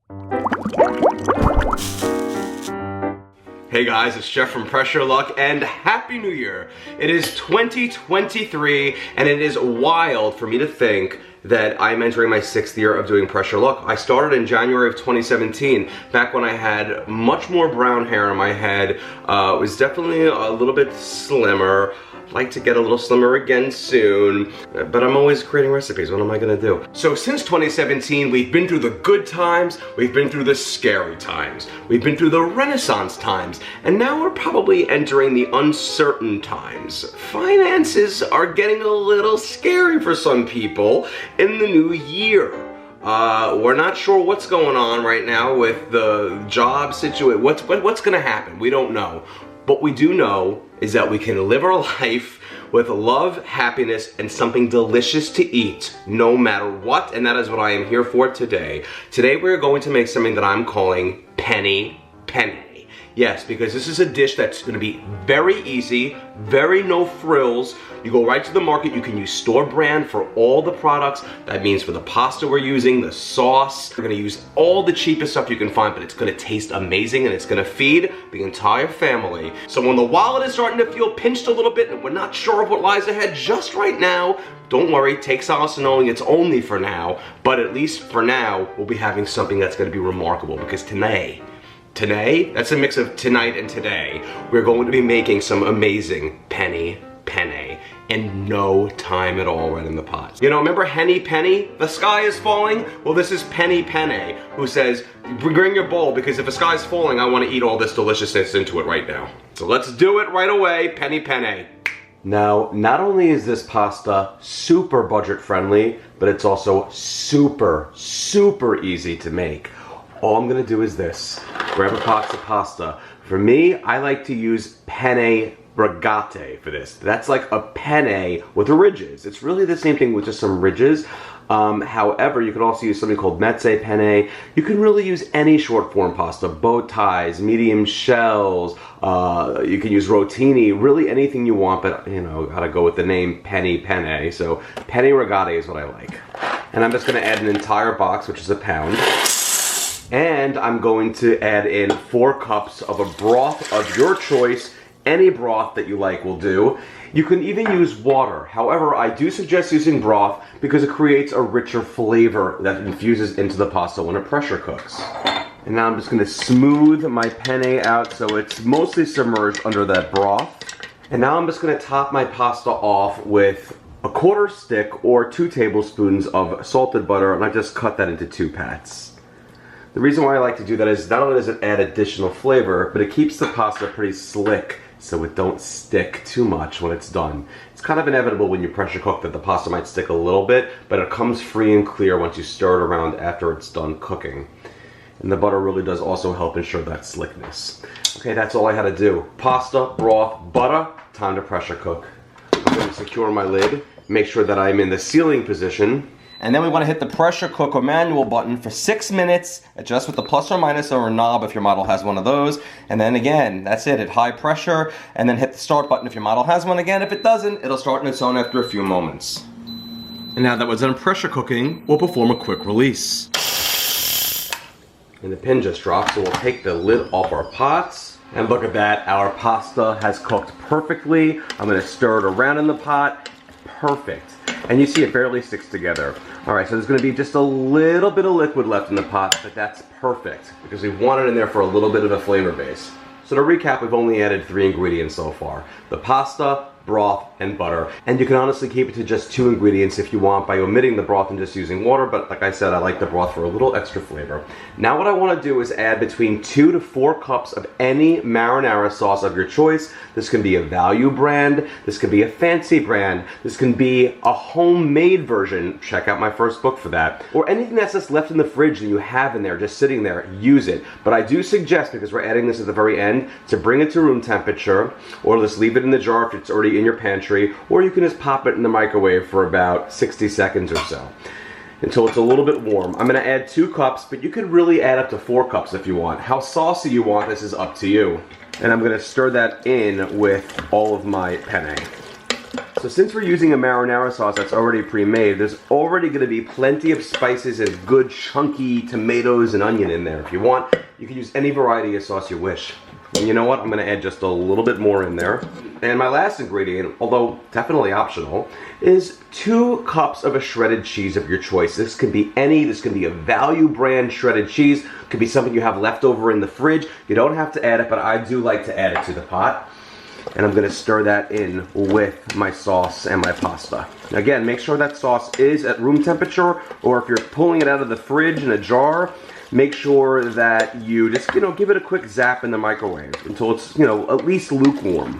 Hey guys, it's Jeff from Pressure Luck, and Happy New Year! It is 2023, and it is wild for me to think that I'm entering my 6th year of doing Pressure Luck. I started in January of 2017, back when I had much more brown hair on my head, was definitely a little bit slimmer. I'd like to get a little slimmer again soon, but I'm always creating recipes. What am I gonna do? So since 2017, we've been through the good times, we've been through the scary times, we've been through the Renaissance times, and now we're probably entering the uncertain times. Finances are getting a little scary for some people in the new year. We're not sure what's going on right now with the job situation. What's gonna happen? We don't know. What we do know is that we can live our life with love, happiness, and something delicious to eat, no matter what, and that is what I am here for today. Today we're going to make something that I'm calling Penne. Yes, because this is a dish that's gonna be very easy, very no frills. You go right to the market, you can use store brand for all the products. That means for the pasta we're using, the sauce. We're gonna use all the cheapest stuff you can find, but it's gonna taste amazing and it's gonna feed the entire family. So when the wallet is starting to feel pinched a little bit and we're not sure of what lies ahead just right now, don't worry, take solace in knowing it's only for now, but at least for now, we'll be having something that's gonna be remarkable, because today, that's a mix of tonight and today, we're going to be making some amazing penne in no time at all right in the pot. You know, remember Henny Penny? The sky is falling? Well, this is Penne, who says, bring your bowl, because if the sky's falling, I want to eat all this deliciousness into it right now. So let's do it right away, Penne. Now, not only is this pasta super budget friendly, but it's also super easy to make. All I'm gonna do is this, grab a box of pasta. For me, I like to use penne rigate for this. That's like a penne with ridges. It's really the same thing with just some ridges. However, you can also use something called mezze penne. You can really use any short form pasta, bow ties, medium shells, you can use rotini, really anything you want, but you know, gotta go with the name penne. So penne rigate is what I like. And I'm just gonna add an entire box, which is a pound. And I'm going to add in 4 cups of a broth of your choice. Any broth that you like will do. You can even use water. However, I do suggest using broth because it creates a richer flavor that infuses into the pasta when it pressure cooks. And now I'm just going to smooth my penne out so it's mostly submerged under that broth. And now I'm just going to top my pasta off with a 1/4 stick or 2 tablespoons of salted butter, and I just cut that into 2 pats. The reason why I like to do that is not only does it add additional flavor, but it keeps the pasta pretty slick so it don't stick too much when it's done. It's kind of inevitable when you pressure cook that the pasta might stick a little bit, but it comes free and clear once you stir it around after it's done cooking. And the butter really does also help ensure that slickness. Okay, that's all I had to do. Pasta, broth, butter, time to pressure cook. I'm going to secure my lid, make sure that I'm in the sealing position. And then we want to hit the pressure cook or manual button for 6 minutes, adjust with the plus or minus or a knob if your model has one of those, and then again, that's it, at high pressure, and then hit the start button if your model has one again. If it doesn't, it'll start on its own after a few moments. And now that we're done pressure cooking, we'll perform a quick release. And the pin just dropped, so we'll take the lid off our pots. And look at that, our pasta has cooked perfectly. I'm going to stir it around in the pot. Perfect. And you see it barely sticks together. Alright, so there's going to be just a little bit of liquid left in the pot, but that's perfect because we want it in there for a little bit of a flavor base. So to recap, we've only added 3 ingredients so far. The pasta, broth, and butter. And you can honestly keep it to just 2 ingredients if you want by omitting the broth and just using water, but like I said, I like the broth for a little extra flavor. Now what I want to do is add between 2 to 4 cups of any marinara sauce of your choice. This can be a value brand, this can be a fancy brand, this can be a homemade version. Check out my first book for that. Or anything that's just left in the fridge that you have in there, just sitting there, use it. But I do suggest, because we're adding this at the very end, to bring it to room temperature, or just leave it in the jar if it's already in your pantry, or you can just pop it in the microwave for about 60 seconds or so until it's a little bit warm. I'm going to add 2 cups, but you could really add up to 4 cups if you want. How saucy you want, this is up to you. And I'm going to stir that in with all of my penne. So since we're using a marinara sauce that's already pre-made, there's already going to be plenty of spices and good chunky tomatoes and onion in there. If you want, you can use any variety of sauce you wish. And you know what? I'm going to add just a little bit more in there. And my last ingredient, although definitely optional, is 2 cups of a shredded cheese of your choice. This can be any, this can be a value brand shredded cheese. It could be something you have left over in the fridge. You don't have to add it, but I do like to add it to the pot. And I'm going to stir that in with my sauce and my pasta. Again, make sure that sauce is at room temperature, or if you're pulling it out of the fridge in a jar, make sure that you just, give it a quick zap in the microwave until it's, at least lukewarm.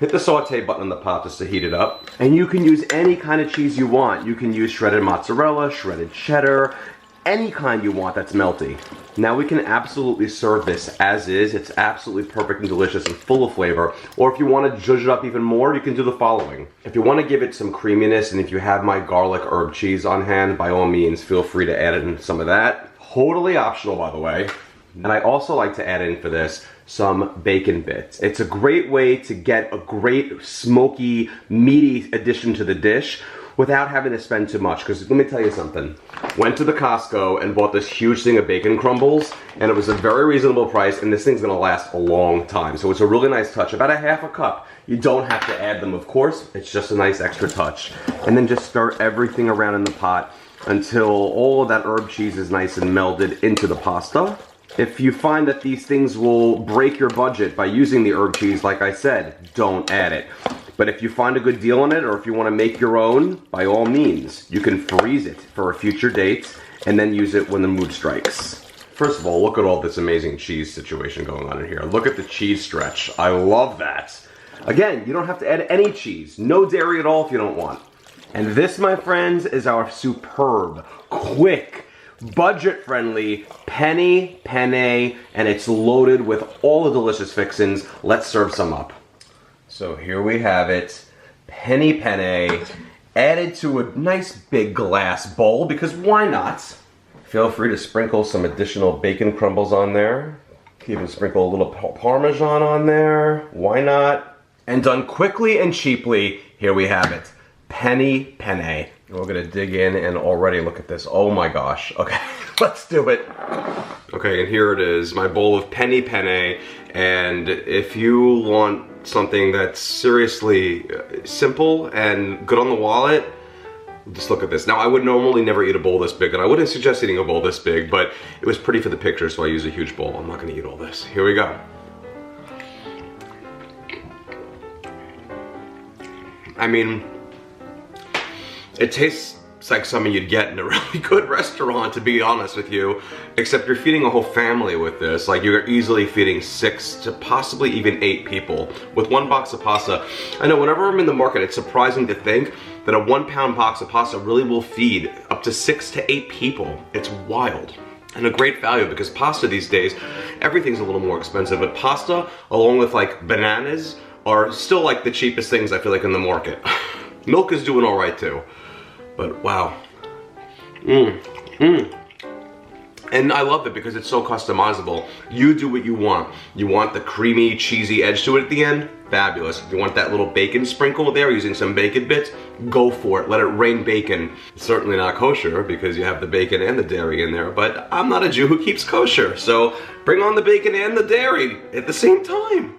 Hit the saute button on the pot just to heat it up. And you can use any kind of cheese you want. You can use shredded mozzarella, shredded cheddar, any kind you want that's melty. Now we can absolutely serve this as is. It's absolutely perfect and delicious and full of flavor. Or if you want to zhuzh it up even more, you can do the following. If you want to give it some creaminess, and if you have my garlic herb cheese on hand, by all means, feel free to add in some of that. Totally optional, by the way. And I also like to add in for this some bacon bits. It's a great way to get a great smoky, meaty addition to the dish without having to spend too much. Because let me tell you something. Went to the Costco and bought this huge thing of bacon crumbles, and it was a very reasonable price, and this thing's gonna last a long time. So it's a really nice touch, about a half a cup. You don't have to add them, of course. It's just a nice extra touch. And then just stir everything around in the pot until all of that herb cheese is nice and melded into the pasta. If you find that these things will break your budget by using the herb cheese, like I said, don't add it. But if you find a good deal on it, or if you want to make your own, by all means, you can freeze it for a future date and then use it when the mood strikes. First of all, look at all this amazing cheese situation going on in here. Look at the cheese stretch. I love that. Again, you don't have to add any cheese. No dairy at all if you don't want. And this, my friends, is our superb, quick, budget-friendly penne, and it's loaded with all the delicious fixins. Let's serve some up. So here we have it, penne, added to a nice big glass bowl, because why not? Feel free to sprinkle some additional bacon crumbles on there. Even sprinkle a little Parmesan on there, why not? And done quickly and cheaply, here we have it, penne. We're gonna dig in and already look at this. Oh my gosh. Okay, let's do it. Okay, and here it is, my bowl of penne. And if you want something that's seriously simple and good on the wallet, just look at this. Now, I would normally never eat a bowl this big, and I wouldn't suggest eating a bowl this big, but it was pretty for the picture, so I use a huge bowl. I'm not gonna eat all this. Here we go. I mean, it tastes like something you'd get in a really good restaurant, to be honest with you, except you're feeding a whole family with this. Like, you're easily feeding 6 to possibly even 8 people with 1 box of pasta. I know whenever I'm in the market, it's surprising to think that a 1-pound box of pasta really will feed up to 6 to 8 people. It's wild. And a great value, because pasta these days, everything's a little more expensive, but pasta, along with like bananas, are still like the cheapest things I feel like in the market. Milk is doing all right too. But wow. And I love it because it's so customizable. You do what you want. You want the creamy, cheesy edge to it at the end? Fabulous. If you want that little bacon sprinkle there using some bacon bits, go for it. Let it rain bacon. It's certainly not kosher because you have the bacon and the dairy in there, but I'm not a Jew who keeps kosher, so bring on the bacon and the dairy at the same time.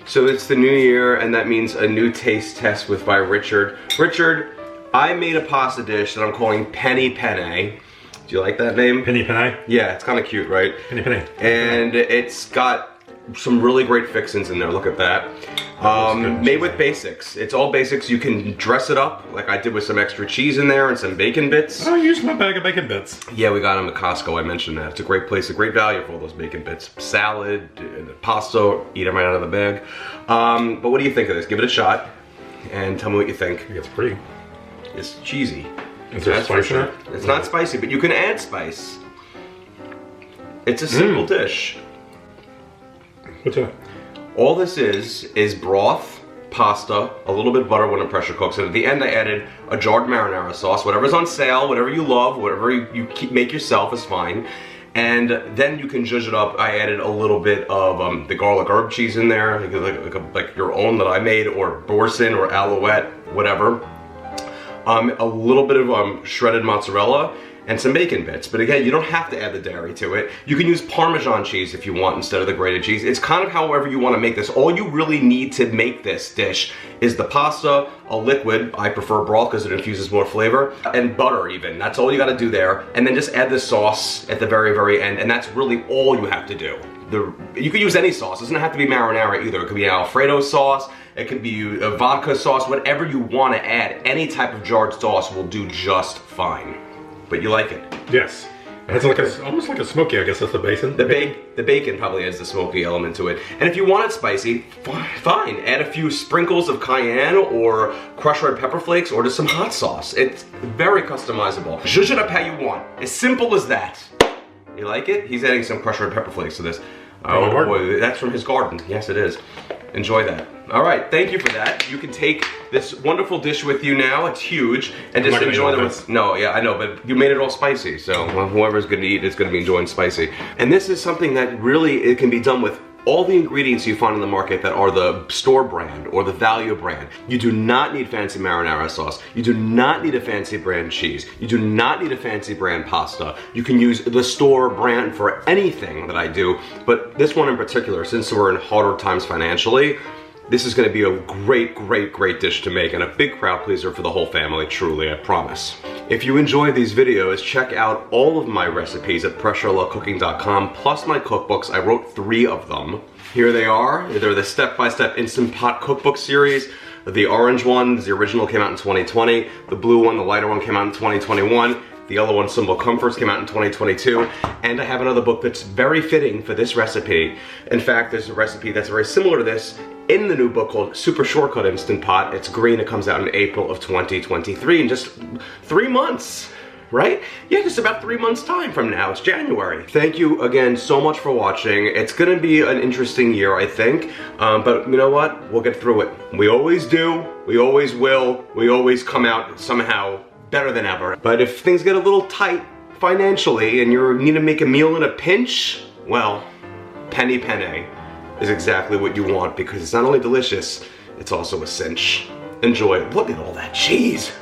So it's the new year, and that means a new taste test with by Richard. Richard, I made a pasta dish that I'm calling Penne. Do you like that name? Penne? Yeah, it's kind of cute, right? Penne. And it's got some really great fixins in there, look at that. Made with basics. It's all basics. You can dress it up, like I did with some extra cheese in there and some bacon bits. Oh, use my bag of bacon bits. Yeah, we got them at Costco, I mentioned that. It's a great place, a great value for all those bacon bits. Salad, pasta, eat them right out of the bag. But what do you think of this? Give it a shot and tell me what you think. It's pretty. It's cheesy. Is there spice in it? It's not spicy, but you can add spice. It's a simple dish. What's in it? All this is broth, pasta, a little bit of butter when it pressure cooks, and at the end I added a jarred marinara sauce, whatever's on sale, whatever you love, whatever you make yourself is fine, And then you can zhuzh it up. I added a little bit of the garlic herb cheese in there, like your own that I made, or Boursin or Alouette, whatever. A little bit of shredded mozzarella and some bacon bits. But again, you don't have to add the dairy to it. You can use Parmesan cheese if you want instead of the grated cheese. It's kind of however you want to make this. All you really need to make this dish is the pasta, a liquid, I prefer broth because it infuses more flavor, and butter even. That's all you got to do there. And then just add the sauce at the very, very end, and that's really all you have to do. You could use any sauce. It doesn't have to be marinara either. It could be an Alfredo sauce. It could be a vodka sauce. Whatever you want to add, any type of jarred sauce will do just fine. But you like it? Yes. It's like almost like a smoky, I guess that's the basin. The bacon probably has the smoky element to it. And if you want it spicy, fine. Add a few sprinkles of cayenne or crushed red pepper flakes or just some hot sauce. It's very customizable. Zhuzh it up how you want. As simple as that. You like it? He's adding some crushed red pepper flakes to this. Oh boy, that's from his garden. Yes, it is. Enjoy that. All right, thank you for that. You can take this wonderful dish with you now. It's huge, and just enjoy the rest. No, yeah, I know, but you made it all spicy, so whoever's gonna eat is gonna be enjoying spicy. And this is something that really it can be done with all the ingredients you find in the market that are the store brand or the value brand. You do not need fancy marinara sauce. You do not need a fancy brand cheese. You do not need a fancy brand pasta. You can use the store brand for anything that I do, but this one in particular, since we're in harder times financially, this is gonna be a great, great, great dish to make and a big crowd pleaser for the whole family, truly, I promise. If you enjoy these videos, check out all of my recipes at PressureLuckCooking.com, plus my cookbooks. I wrote 3 of them. Here they are. They're the step-by-step Instant Pot cookbook series. The orange one, the original, came out in 2020. The blue one, the lighter one, came out in 2021. The yellow one, Simple Comforts, came out in 2022. And I have another book that's very fitting for this recipe. In fact, there's a recipe that's very similar to this in the new book called Super Shortcut Instant Pot. It's green. It comes out in April of 2023 in just 3 months, right? Yeah, just about 3 months time from now. It's January. Thank you again so much for watching. It's gonna be an interesting year, I think, but you know what? We'll get through it. We always do. We always will. We always come out somehow better than ever. But if things get a little tight financially and you need to make a meal in a pinch, well, Penne is exactly what you want because it's not only delicious, it's also a cinch. Enjoy. Look at all that cheese.